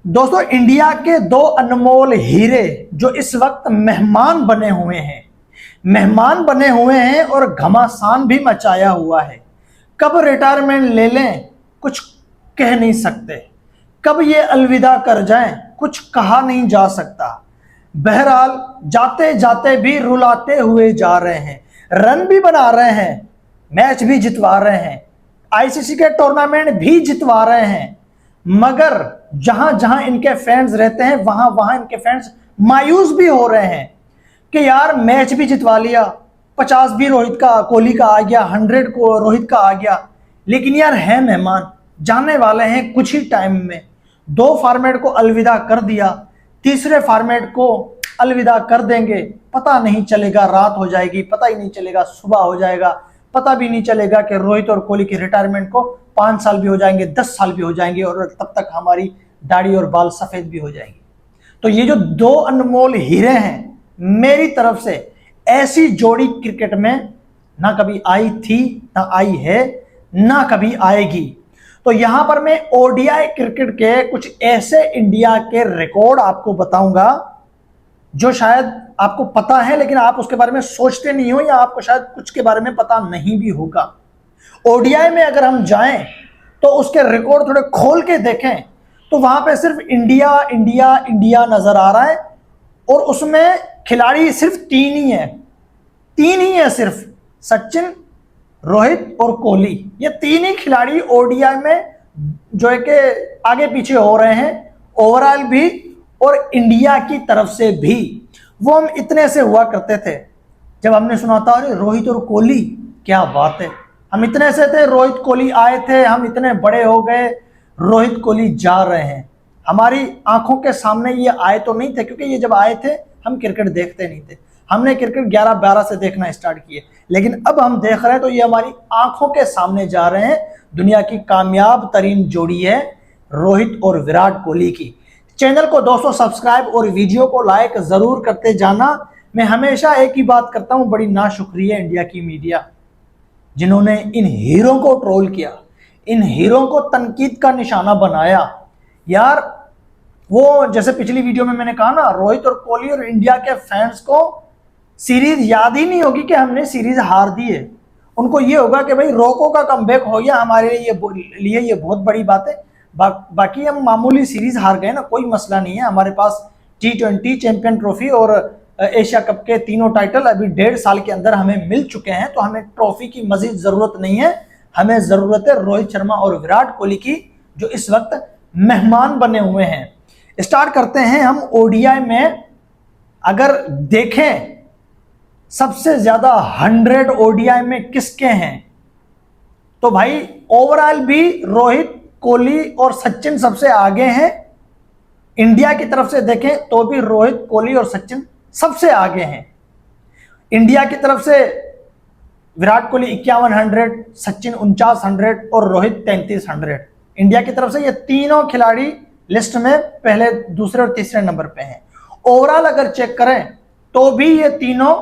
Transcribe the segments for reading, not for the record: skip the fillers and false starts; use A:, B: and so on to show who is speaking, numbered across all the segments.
A: दोस्तों, इंडिया के दो अनमोल हीरे जो इस वक्त मेहमान बने हुए हैं और घमासान भी मचाया हुआ है। कब रिटायरमेंट ले लें कुछ कह नहीं सकते, कब ये अलविदा कर जाएं कुछ कहा नहीं जा सकता। बहरहाल जाते जाते भी रुलाते हुए जा रहे हैं, रन भी बना रहे हैं, मैच भी जितवा रहे हैं, आईसीसी के टूर्नामेंट भी जितवा रहे हैं। मगर जहां जहां इनके फैंस रहते हैं वहां वहां इनके फैंस मायूस भी हो रहे हैं कि यार मैच भी जितवा लिया, 50 भी कोहली का आ गया, 100 को रोहित का आ गया, लेकिन यार है मेहमान, जाने वाले हैं कुछ ही टाइम में। 2 फॉर्मेट को अलविदा कर दिया, तीसरे फॉर्मेट को अलविदा कर देंगे, पता नहीं चलेगा, रात हो जाएगी, पता ही नहीं चलेगा, सुबह हो जाएगा, पता भी नहीं चलेगा कि रोहित और कोहली की रिटायरमेंट को 5 साल भी हो जाएंगे, 10 साल भी हो जाएंगे और तब तक हमारी दाढ़ी और बाल सफेद भी हो जाएंगे। तो ये जो 2 अनमोल हीरे हैं मेरी तरफ से, ऐसी जोड़ी क्रिकेट में ना कभी आई थी, ना आई है, ना कभी आएगी। तो यहां पर मैं ओडीआई क्रिकेट के कुछ ऐसे इंडिया के रिकॉर्ड आपको बताऊंगा जो शायद आपको पता है लेकिन आप उसके बारे में सोचते नहीं हो, या आपको शायद कुछ के बारे में पता नहीं भी होगा। ओडीआई में अगर हम जाएं तो उसके रिकॉर्ड थोड़े खोल के देखें तो वहां पे सिर्फ इंडिया इंडिया इंडिया नजर आ रहा है, और उसमें खिलाड़ी सिर्फ 3 ही है सिर्फ, सचिन, रोहित और कोहली। ये 3 ही खिलाड़ी ओडीआई में जो है कि आगे पीछे हो रहे हैं, ओवरऑल भी और इंडिया की तरफ से भी। वो हम इतने से हुआ करते थे जब हमने सुना था अरे रोहित और कोहली, क्या बात है, हम इतने से थे, रोहित कोहली आए थे, हम इतने बड़े हो गए, रोहित कोहली जा रहे हैं। हमारी आंखों के सामने ये आए तो नहीं थे, क्योंकि ये जब आए थे हम क्रिकेट देखते नहीं थे, हमने क्रिकेट 11-12 से देखना स्टार्ट किए, लेकिन अब हम देख रहे हैं तो ये हमारी आंखों के सामने जा रहे हैं। दुनिया की कामयाब तरीन जोड़ी है रोहित और विराट कोहली की। चैनल को दोस्तों सब्सक्राइब और वीडियो को लाइक जरूर करते जाना। मैं हमेशा एक ही बात करता हूं, बड़ी नाशुक्रिया इंडिया की मीडिया जिन्होंने इन हीरो को ट्रोल किया, इन हीरो को तनकीद का निशाना बनाया। यार वो जैसे पिछली वीडियो में मैंने कहा ना, रोहित और कोहली और इंडिया के फैंस को सीरीज याद ही नहीं होगी कि हमने सीरीज हार दी है। उनको ये होगा कि भाई रोको का कमबैक हो गया, हमारे लिए ये बहुत बड़ी बात है। बाकी हम मामूली सीरीज हार गए ना, कोई मसला नहीं है। हमारे पास T20 चैंपियन ट्रॉफी और एशिया कप के 3 टाइटल अभी 1.5 साल के अंदर हमें मिल चुके हैं, तो हमें ट्रॉफी की मजीद जरूरत नहीं है। हमें जरूरत है रोहित शर्मा और विराट कोहली की, जो इस वक्त मेहमान बने हुए हैं। स्टार्ट करते हैं हम ओडीआई में। अगर देखें सबसे ज्यादा 100 ओडीआई में किसके हैं, तो भाई ओवरऑल भी रोहित, कोहली और सचिन सबसे आगे हैं। इंडिया की तरफ से देखें तो भी रोहित, कोहली और सचिन सबसे आगे हैं। इंडिया की तरफ से विराट कोहली 5100, सचिन 4900 और रोहित 3300। इंडिया की तरफ से ये तीनों खिलाड़ी लिस्ट में पहले, दूसरे और तीसरे नंबर पे हैं। ओवरऑल अगर चेक करें तो भी ये तीनों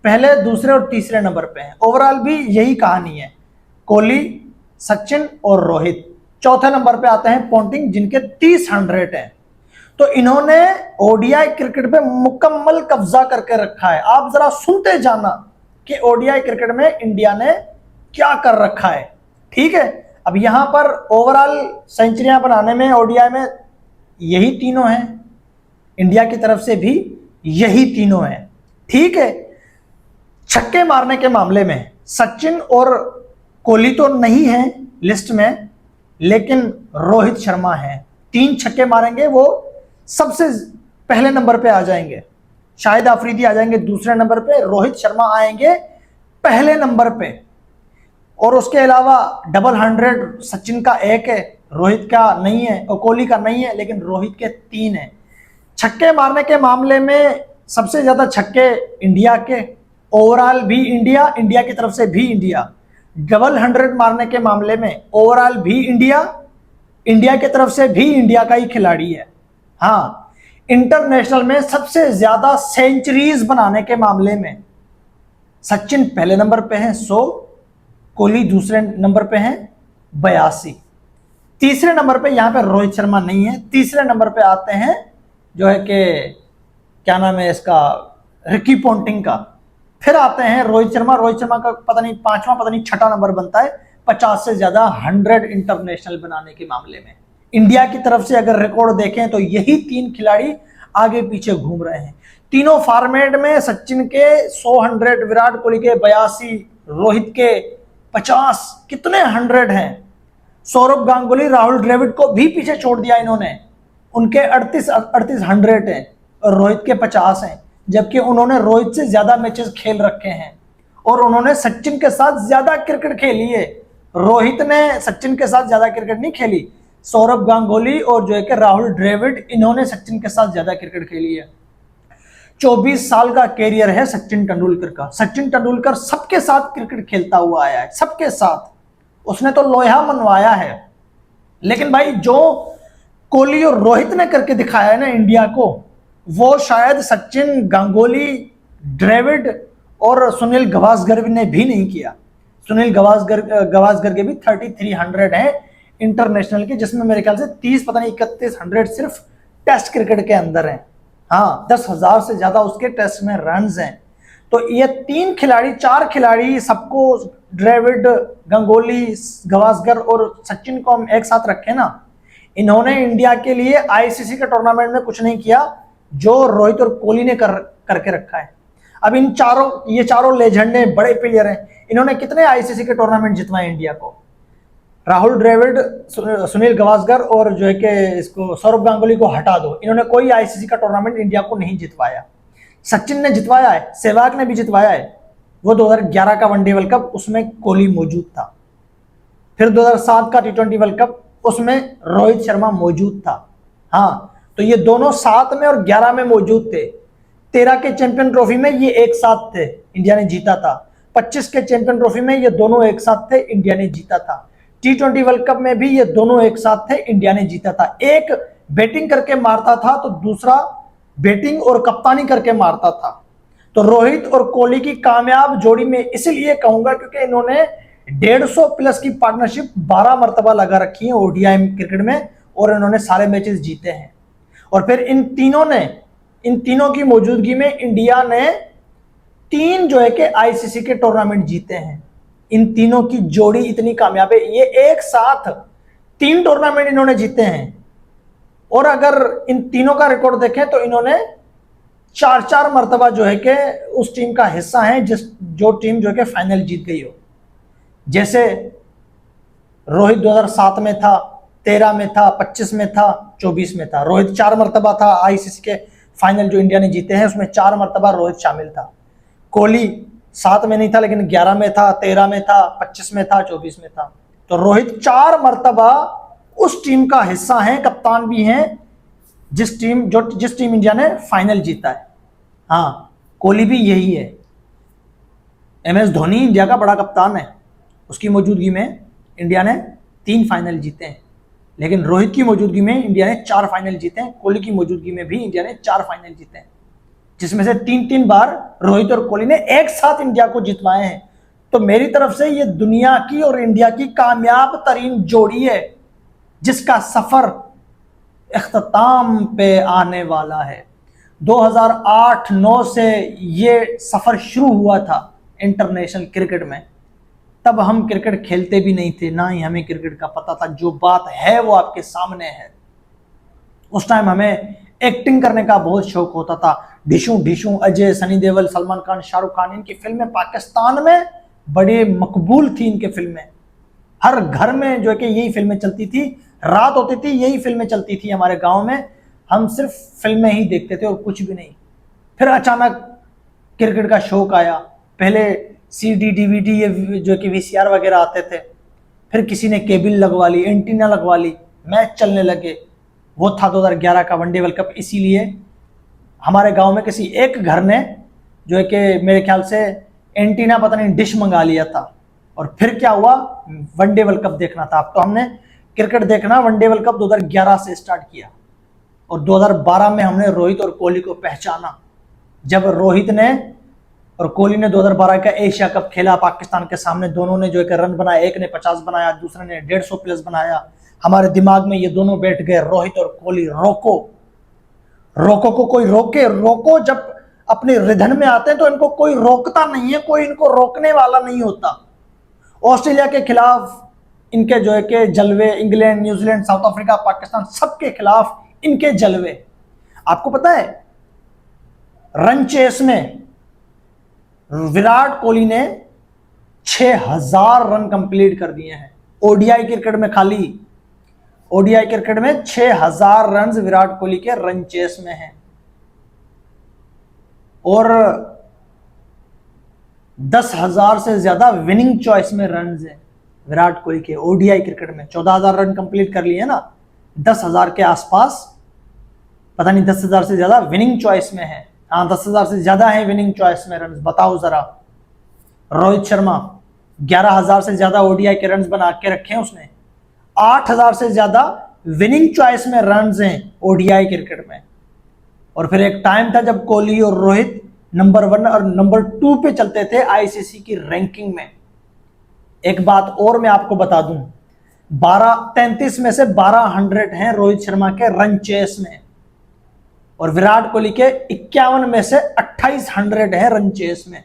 A: पहले, दूसरे और तीसरे नंबर पे हैं। ओवरऑल भी यही कहानी है, कोहली, सचिन और रोहित। चौथे नंबर पे आते हैं पोंटिंग, जिनके 30 हैं। तो इन्होंने ओडीआई क्रिकेट पे मुकम्मल कब्जा करके रखा है। आप जरा सुनते जाना कि ओडीआई क्रिकेट में इंडिया ने क्या कर रखा है, ठीक है। अब यहां पर ओवरऑल सेंचुरियां बनाने में ओडीआई में यही तीनों हैं, इंडिया की तरफ से भी यही तीनों हैं, ठीक है। छक्के मारने के मामले में सचिन और कोहली तो नहीं है लिस्ट में, लेकिन रोहित शर्मा है। 3 छक्के मारेंगे, वो सबसे पहले नंबर पे आ जाएंगे। शाहिद अफरीदी आ जाएंगे दूसरे नंबर पे, रोहित शर्मा आएंगे पहले नंबर पे। और उसके अलावा डबल 100 सचिन का 1 है, रोहित का नहीं है और कोहली का नहीं है, लेकिन रोहित के 3 है। छक्के मारने के मामले में सबसे ज्यादा छक्के इंडिया के, ओवरऑल भी इंडिया, इंडिया की तरफ से भी इंडिया। डबल 100 मारने के मामले में ओवरऑल भी इंडिया, इंडिया की तरफ से भी इंडिया का ही खिलाड़ी है। हाँ, इंटरनेशनल में सबसे ज्यादा सेंचुरीज बनाने के मामले में सचिन पहले नंबर पे हैं 100, कोहली दूसरे नंबर पे हैं 82। तीसरे नंबर पे यहाँ पे रोहित शर्मा नहीं है, तीसरे नंबर पे आते हैं जो है कि क्या नाम है इसका, रिकी पॉन्टिंग का। फिर आते हैं रोहित शर्मा। रोहित शर्मा का पता नहीं पांचवा पता नहीं छठा नंबर बनता है 50 से ज्यादा 100 इंटरनेशनल बनाने के मामले में। इंडिया की तरफ से अगर रिकॉर्ड देखें तो यही तीन खिलाड़ी आगे पीछे घूम रहे हैं। तीनों फॉर्मेट में सचिन के 100, विराट कोहली के 82, रोहित के 50, कितने 100 हैं। सौरभ गांगुली, राहुल द्रविड़ को भी पीछे छोड़ दिया इन्होंने, उनके 38 100 हैं और रोहित के 50 हैं, जबकि उन्होंने रोहित से ज्यादा मैचेस खेल रखे हैं और उन्होंने सचिन के साथ ज्यादा क्रिकेट खेली है। रोहित ने सचिन के साथ ज्यादा क्रिकेट नहीं खेली, सौरभ गांगुली और जो है कि राहुल द्रविड़, इन्होंने सचिन के साथ ज्यादा क्रिकेट खेली है। 24 साल का कैरियर है सचिन तेंदुलकर का। सचिन तेंदुलकर सबके साथ क्रिकेट खेलता हुआ आया है, सबके साथ उसने तो लोहा मनवाया है। लेकिन भाई जो कोहली और रोहित ने करके दिखाया है ना इंडिया को, वो शायद सचिन, गांगुली, द्रविड़ और सुनील गावस्कर ने भी नहीं किया। सुनील गावस्कर के भी 3300 हैं इंटरनेशनल के, जिसमें मेरे ख्याल से 30 पता नहीं 3100 सिर्फ टेस्ट क्रिकेट के अंदर हैं। हाँ, 10,000 से ज्यादा उसके टेस्ट में रन्स हैं। तो ये तीन खिलाड़ी, चार खिलाड़ी, सबको द्रविड़, गांगुली, गावस्कर और सचिन को हम एक साथ रखें ना, इन्होंने इंडिया के लिए आईसीसी के टूर्नामेंट में कुछ नहीं किया जो रोहित और कोहली ने करके रखा है। अब ये चारों लेजेंड हैं, बड़े प्लेयर हैं, इन्होंने कितने आईसीसी के टूर्नामेंट जितवाए इंडिया को। राहुल द्रविड़, सुनील गावस्कर और जो है कि इसको सौरभ गांगुली को हटा दो, इन्होंने कोई आईसीसी का टूर्नामेंट इंडिया को नहीं जितवाया। सचिन ने जितवाया है, सहवाग ने भी जितवाया है, वो 2011 का वनडे वर्ल्ड कप, उसमें कोहली मौजूद था। फिर 2007 का टी20 वर्ल्ड कप, उसमें रोहित शर्मा मौजूद था। हाँ, तो ये दोनों 7 में और 11 में मौजूद थे। 13 के चैंपियन ट्रॉफी में ये एक साथ थे, इंडिया ने जीता था। 25 के चैंपियन ट्रॉफी में ये दोनों एक साथ थे, इंडिया ने जीता था। टी20 वर्ल्ड कप में भी ये दोनों एक साथ थे, इंडिया ने जीता था। एक बैटिंग करके मारता था तो दूसरा बैटिंग और कप्तानी करके मारता था। तो रोहित और कोहली की कामयाब जोड़ी में इसलिए कहूंगा क्योंकि इन्होंने 150 प्लस की पार्टनरशिप 12 मरतबा लगा रखी है ओडीआई क्रिकेट में, और इन्होंने सारे मैचेस जीते हैं। और फिर इन तीनों की मौजूदगी में इंडिया ने 3 जो है कि आईसीसी के टूर्नामेंट जीते हैं। इन तीनों की जोड़ी इतनी कामयाब है, ये एक साथ 3 टूर्नामेंट इन्होंने जीते हैं। और अगर इन तीनों का रिकॉर्ड देखें तो इन्होंने 4 मरतबा जो है कि उस टीम का हिस्सा है जो टीम जो है कि फाइनल जीत गई हो। जैसे रोहित 2007 में था, 13 में था, 25 में था, 24 में था। रोहित 4 मरतबा था आईसीसी के फाइनल जो इंडिया ने जीते हैं, उसमें 4 मरतबा रोहित शामिल था। कोहली 7 में नहीं था लेकिन 11 में था, 13 में था, 25 में था, 24 में था। तो रोहित 4 मरतबा उस टीम का हिस्सा है, कप्तान भी हैं जिस टीम इंडिया ने फाइनल जीता है। हाँ, कोहली भी यही है। एमएस धोनी इंडिया का बड़ा कप्तान है, उसकी मौजूदगी में इंडिया ने 3 फाइनल जीते हैं। लेकिन रोहित की मौजूदगी में इंडिया ने 4 फाइनल जीते हैं। कोहली की मौजूदगी में भी इंडिया ने 4 फाइनल जीते हैं, जिसमें से 3-3 बार रोहित और कोहली ने एक साथ इंडिया को जितवाए हैं। तो मेरी तरफ से ये दुनिया की और इंडिया की कामयाब तरीन जोड़ी है, जिसका सफर इख्तिताम पे आने वाला है। 2008-9 से ये सफर शुरू हुआ था इंटरनेशनल क्रिकेट में। तब हम क्रिकेट खेलते भी नहीं थे, ना ही हमें क्रिकेट का पता था। जो बात है वो आपके सामने है। उस टाइम हमें एक्टिंग करने का बहुत शौक होता था। ढिशू, अजय, सनी देओल, सलमान खान, शाहरुख खान, इनकी फिल्में पाकिस्तान में बड़े मकबूल थी। इनके फिल्में हर घर में जो है कि यही फिल्में चलती थी, रात होती थी यही फिल्में चलती थी हमारे गांव में। हम सिर्फ फिल्में ही देखते थे और कुछ भी नहीं। फिर अचानक क्रिकेट का शौक आया। पहले सीडी, डीवीडी, ये जो कि वीसीआर वगैरह आते थे। फिर किसी ने केबल लगवा ली, एंटीना लगवा ली, मैच चलने लगे। वो था 2011 का वनडे वर्ल्ड कप। इसीलिए हमारे गांव में किसी एक घर ने जो है कि मेरे ख्याल से एंटीना पता नहीं डिश मंगा लिया था। और फिर क्या हुआ, वनडे वर्ल्ड कप देखना था। अब तो हमने क्रिकेट देखना वनडे वर्ल्ड कप 2011 से स्टार्ट किया और 2012 में हमने रोहित और कोहली को पहचाना। जब रोहित ने और कोहली ने 2012 का एशिया कप खेला पाकिस्तान के सामने, दोनों ने जो है कि रन बनाया। एक ने 50 बनाया, दूसरे ने 150 प्लस बनाया। हमारे दिमाग में ये दोनों बैठ गए, रोहित और कोहली। रोको, रोको को कोई रोके? रोको जब अपने रिधन में आते हैं तो इनको कोई रोकता नहीं है, कोई इनको रोकने वाला नहीं होता। ऑस्ट्रेलिया के खिलाफ इनके जो है कि जलवे, England, New Zealand, South Africa, Pakistan, सबके खिलाफ इनके जलवे। आपको पता है रन चेस में विराट कोहली ने 6000 रन कंप्लीट कर दिए हैं। ओडीआई क्रिकेट में, खाली ओडीआई क्रिकेट में 6000 रन विराट कोहली के रन चेस में हैं। और 10,000 से ज्यादा विनिंग चॉइस में रन हैं विराट कोहली के ओडीआई क्रिकेट में। 14,000 रन कंप्लीट कर लिए ना, 10,000 के आसपास, पता नहीं 10,000 से ज्यादा विनिंग चॉइस में है। हाँ, 10,000 से ज्यादा है विनिंग चॉइस में रन। बताओ जरा। रोहित शर्मा 11,000 से ज्यादा ओडीआई के रन बना के रखे हैं उसने। 8,000 से ज्यादा विनिंग चॉइस में रन हैं ओडीआई क्रिकेट में। और फिर एक टाइम था जब कोहली और रोहित नंबर 1 और नंबर 2 पे चलते थे आईसीसी की रैंकिंग में। एक बात और मैं आपको बता दूं, 33 में से 1200 हैं रोहित शर्मा के रन चेस में, और विराट कोहली के 51 में से 2800 हैं रन चेस में।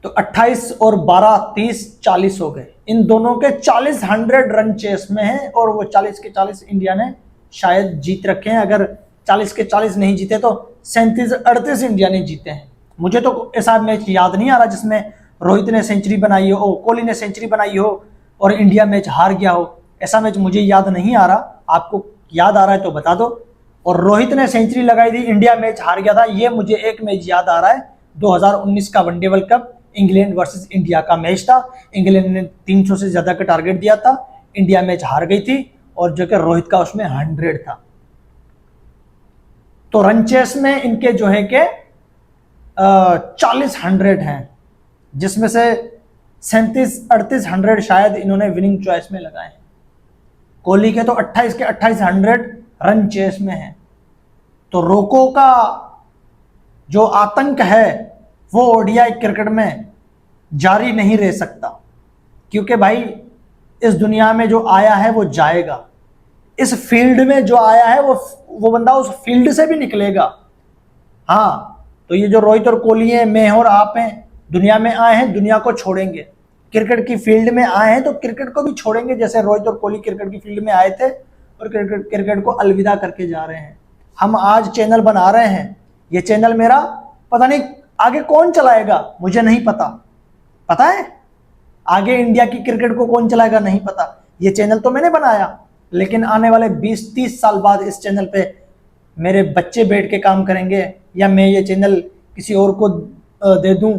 A: तो 28 और 12 30 40 हो गए। इन दोनों के 40 रन चेस में हैं, और वो 40 के 40 इंडिया ने शायद जीत रखे हैं। अगर 40 के 40 नहीं जीते तो 37-38 इंडिया ने जीते हैं। मुझे तो ऐसा मैच याद नहीं आ रहा जिसमें रोहित ने सेंचुरी बनाई हो, कोहली ने सेंचुरी बनाई हो और इंडिया मैच हार गया हो। ऐसा मैच मुझे याद नहीं आ रहा। आपको याद आ रहा है तो बता दो। और रोहित ने सेंचुरी लगाई थी, इंडिया मैच हार गया था। ये मुझे एक मैच याद आ रहा है, 2019 का one day world cup, England versus India का मैच था। इंग्लैंड ने 300 से ज्यादा का टारगेट दिया था, इंडिया मैच हार गई थी, और जो कि रोहित का उसमें 100 था। तो रन चेस में इनके जो है कि 40 हैं, जिसमें से 37-38 शायद इन्होंने विनिंग चॉइस में लगाए हैं। कोहली के तो 28 के 28 रन चेस में है। तो रोको का जो आतंक है वो ओडीआई क्रिकेट में जारी नहीं रह सकता, क्योंकि भाई इस दुनिया में जो आया है वो जाएगा। इस फील्ड में जो आया है वो बंदा उस फील्ड से भी निकलेगा। हाँ, तो ये जो रोहित और कोहली हैं, मैं और आप हैं, दुनिया में आए हैं, दुनिया को छोड़ेंगे। क्रिकेट की फील्ड में आए हैं तो क्रिकेट को भी छोड़ेंगे, जैसे रोहित और कोहली क्रिकेट की फील्ड में आए थे और क्रिकेट को अलविदा करके जा रहे हैं। हम आज चैनल बना रहे हैं, ये चैनल मेरा पता नहीं आगे कौन चलाएगा, मुझे नहीं पता। पता है आगे इंडिया की क्रिकेट को कौन चलाएगा, नहीं पता। ये चैनल तो मैंने बनाया, लेकिन आने वाले 20-30 साल बाद इस चैनल पे मेरे बच्चे बैठ के काम करेंगे, या मैं ये चैनल किसी और को दे दूं,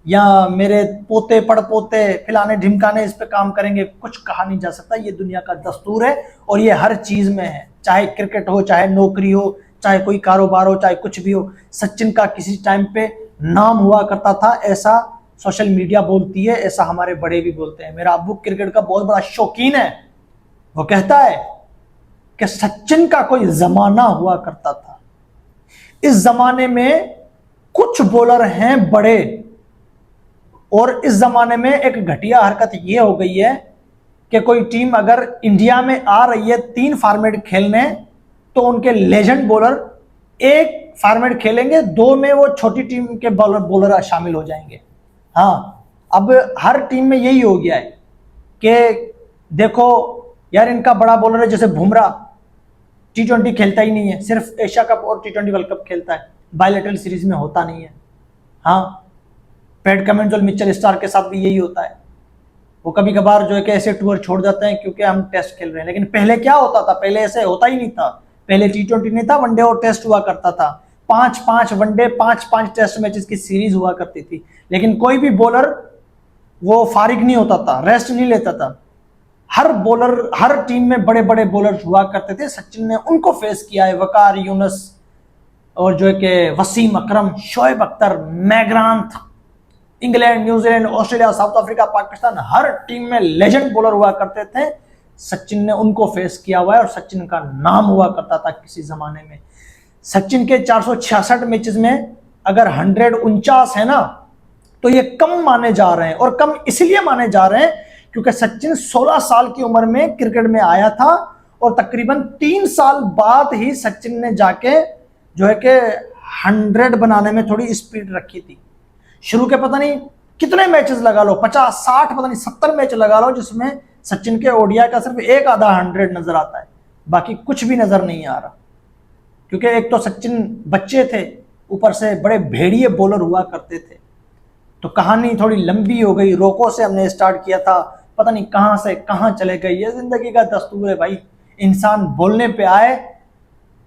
A: या मेरे पोते पड़पोते फिलाने ढिमकाने इस पे काम करेंगे। कुछ कहा नहीं जा सकता, ये दुनिया का दस्तूर है, और ये हर चीज में है, चाहे क्रिकेट हो, चाहे नौकरी हो, चाहे कोई कारोबार हो, चाहे कुछ भी हो। सचिन का किसी टाइम पे नाम हुआ करता था, ऐसा सोशल मीडिया बोलती है, ऐसा हमारे बड़े भी बोलते हैं। मेरा अब्बू क्रिकेट का बहुत बड़ा शौकीन है, वो कहता है कि सचिन का कोई जमाना हुआ करता था। इस जमाने में कुछ बॉलर हैं बड़े, और इस जमाने में एक घटिया हरकत यह हो गई है कि कोई टीम अगर इंडिया में आ रही है 3 फॉर्मेट खेलने, तो उनके लेजेंड बॉलर 1 फॉर्मेट खेलेंगे, 2 में वो छोटी टीम के बॉलर शामिल हो जाएंगे। हाँ, अब हर टीम में यही हो गया है कि देखो यार, इनका बड़ा बॉलर है, जैसे बुमराह T20 खेलता ही नहीं है, सिर्फ एशिया कप और T20 वर्ल्ड कप खेलता है, बायलैटरल सीरीज में होता नहीं है। हाँ, पैट कमिंस और मिचेल स्टार्क के साथ भी यही होता है। वो कभी कभार जो है कि ऐसे टूर छोड़ जाते हैं क्योंकि हम टेस्ट खेल रहे हैं, लेकिन पहले क्या होता था, पहले ऐसे होता ही नहीं था। पहले T20 नहीं था, वनडे और टेस्ट हुआ करता था। 5-5 वनडे, 5-5 टेस्ट मैचेस की सीरीज हुआ करती थी, लेकिन कोई भी बॉलर वो फारिग नहीं होता था, रेस्ट नहीं लेता था। हर बॉलर, हर टीम में बड़े बड़े बॉलर हुआ करते थे। सचिन ने उनको फेस किया है, वकार यूनुस और जो है कि Wasim Akram, Shoaib Akhtar, McGrath, England, New Zealand, Australia, South Africa, Pakistan, हर टीम में लेजेंड बॉलर हुआ करते थे। सचिन ने उनको फेस किया हुआ है, और सचिन का नाम हुआ करता था किसी जमाने में। सचिन के 466 मैचेस में अगर 149 है ना, तो ये कम माने जा रहे हैं, और कम इसलिए माने जा रहे हैं क्योंकि सचिन 16 साल की उम्र में क्रिकेट में आया था और तकरीबन 3 साल बाद ही सचिन ने जाके जो है कि 100 बनाने में थोड़ी स्पीड रखी थी। शुरू के पता नहीं कितने मैचेस लगा लो, 50 60 पता नहीं 70 मैच लगा लो, जिसमें सचिन के ओडीआई का सिर्फ एक आधा 100 नजर आता है, बाकी कुछ भी नजर नहीं आ रहा। क्योंकि एक तो सचिन बच्चे थे, ऊपर से बड़े भेड़िए बॉलर हुआ करते थे। तो कहानी थोड़ी लंबी हो गई। रोको से हमने स्टार्ट किया था, पता नहीं कहां से कहां चले गए। ये जिंदगी का दस्तूर है भाई, इंसान बोलने पे आए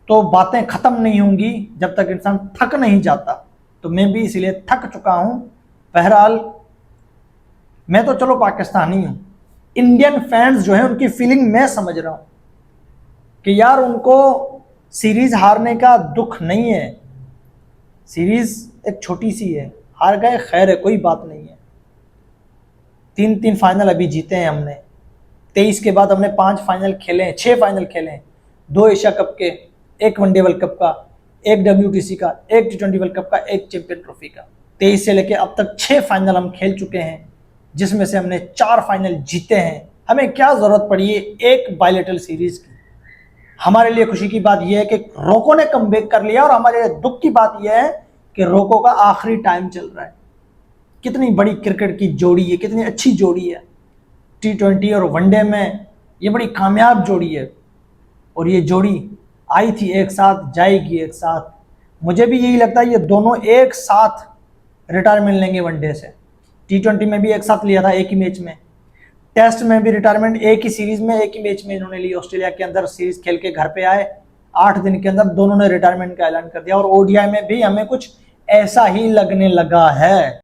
A: तो बातें खत्म नहीं होंगी जब तक इंसान थक नहीं जाता। तो मैं भी इसीलिए थक चुका हूं। बहरहाल मैं तो चलो पाकिस्तानी हूं, इंडियन फैंस जो है उनकी फीलिंग मैं समझ रहा हूं कि यार उनको सीरीज हारने का दुख नहीं है। सीरीज एक छोटी सी है, हार गए खैर है, कोई बात नहीं है। 3 फाइनल अभी जीते हैं हमने। 23 के बाद हमने 5 फाइनल खेले हैं, 6 फाइनल खेले हैं, 2 एशिया कप के, 1 वनडे वर्ल्ड कप का, 1 WTC का, 1 T20 वर्ल्ड कप का, 1 चैंपियन ट्रॉफी का। 23 से लेके अब तक 6 फाइनल हम खेल चुके हैं, जिसमें से हमने 4 फाइनल जीते हैं। हमें क्या जरूरत पड़ी है एक बायलैटरल सीरीज की। हमारे लिए खुशी की बात यह है कि रोको ने कमबैक कर लिया, और हमारे लिए दुख की बात यह है कि रोको का आखिरी टाइम चल रहा है। कितनी बड़ी क्रिकेट की जोड़ी है, कितनी अच्छी जोड़ी है। T20 और वनडे में ये बड़ी कामयाब जोड़ी है, और ये जोड़ी आई थी एक साथ, जाएगी एक साथ। मुझे भी यही लगता है ये दोनों एक साथ रिटायरमेंट लेंगे वनडे से। T20 में भी एक साथ लिया था, एक ही मैच में। टेस्ट में भी रिटायरमेंट एक ही सीरीज में, एक ही मैच में इन्होंने ली। ऑस्ट्रेलिया के अंदर सीरीज खेल के घर पे आए, 8 दिन के अंदर दोनों ने रिटायरमेंट का ऐलान कर दिया। और ओडीआई में भी हमें कुछ ऐसा ही लगने लगा है।